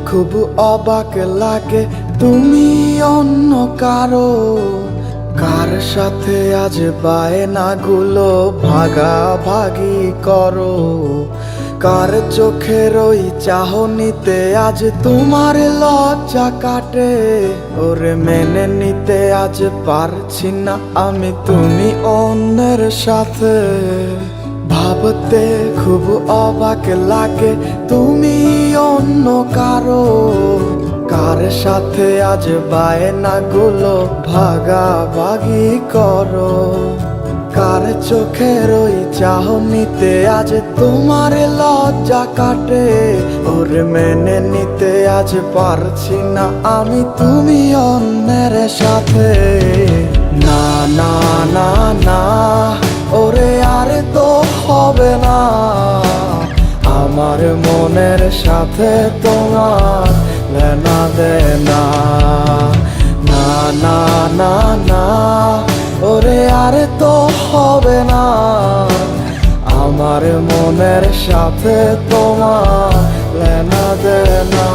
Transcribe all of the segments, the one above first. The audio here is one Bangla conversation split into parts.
খুব অবাক লাগে তুমি অন্য কারো, কার সাথে আজ বায়নাগুলো ভাগাভাগি করো। কার চোখের ওই চাহনিতে আজ তোমার লজ্জা কাটে। ওরে মেনে নিতে আজ পারছি না আমি তুমি অন্যের সাথে। ভাবতে খুব অবাক লাগে তুমি অন্য কারো, কার সাথে আজ বায়নাগুলো ভাগাভাগি করো। কার চোখের ওই চাহনিতে আজ তোমার লজ্জা কাটে। ওরে মেনে নিতে আজ পারছি না আমি তুমি অন্যের সাথে। না না না না, ওরে আর তো হবে না আমার মনের সাথে তোমার লেনা দেনা। না না না না, ওরে আর তো হবে না আমার মনের সাথে তোমার লেনা দেনা।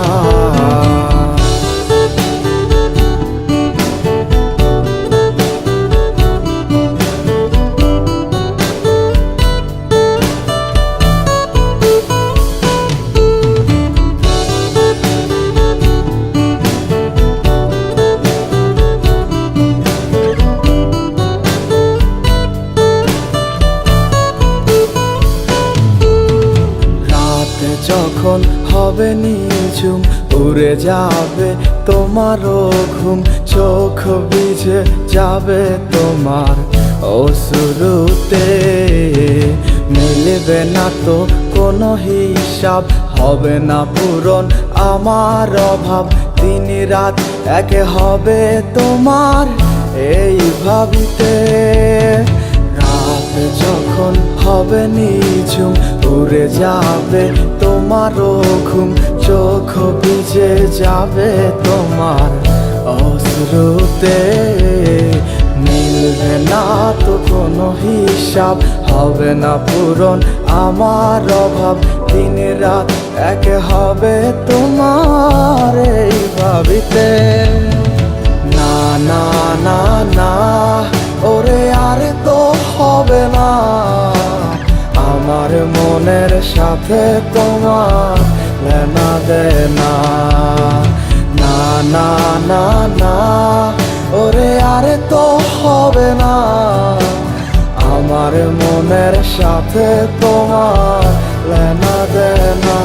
যখন হবে নিঝুম উড়ে যাবে তোমারও ঘুম, চোখ ভিজে যাবে তোমার অশ্রুতে। মিলবে না তো কোনো হিসাব, হবে না পূরণ আমার অভাব। দিন রাত এক হবে তোমার এই ভাবিতে। রাত যখন হবে নিঝুম উড়ে যাবে তোমারও ঘুম, চোখ ভিজে যাবে তোমার অশ্রুতে। মিলবে না তো কোনো হিসাব, হবে না পূরণ আমার অভাব। দিন রাত এক হবে তোমার এই ভাবিতে। না না না না, ওরে আর তো হবে না আমার মনের সাথে তোমার লেনা দেনা। না না না না, ওরে আর তো হবে না আমার মনের সাথে তোমার লেনা দেনা।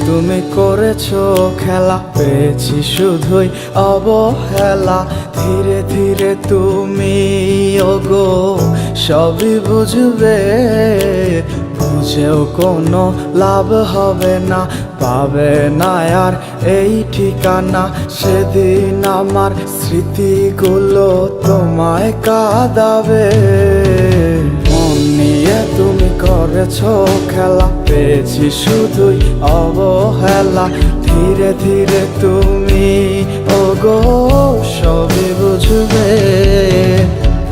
তুমি করেছো খেলা, পেয়েছি শুধুই অবহেলা। ধীরে ধীরে তুমি ওগো সবই বুঝবে, বুঝেও কোনো লাভ হবে না, পাবে না আর এই ঠিকানা। সেদিন আমার স্মৃতিগুলো তোমায় কাঁদাবে। মন নিয়ে তুমি করেছো খেলা, পেয়েছি শুধুই অবহেলা। ধীরে ধীরে তুমি ওগো সবই বুঝবে,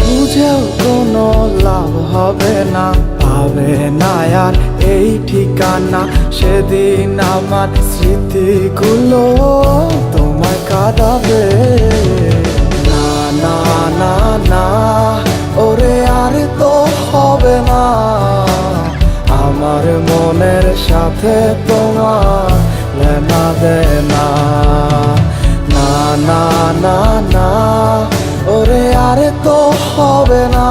বুঝেও কোনো লাভ হবে না, পাবে না আর এই ঠিকানা। সেদিন আমার স্মৃতিগুলো তোমায় কাঁদাবে। না না না না, ওরে আর তো হবে না আমার মনের সাথে তোমার লেনা দেনা। না না না না, ওরে আর তো হবে না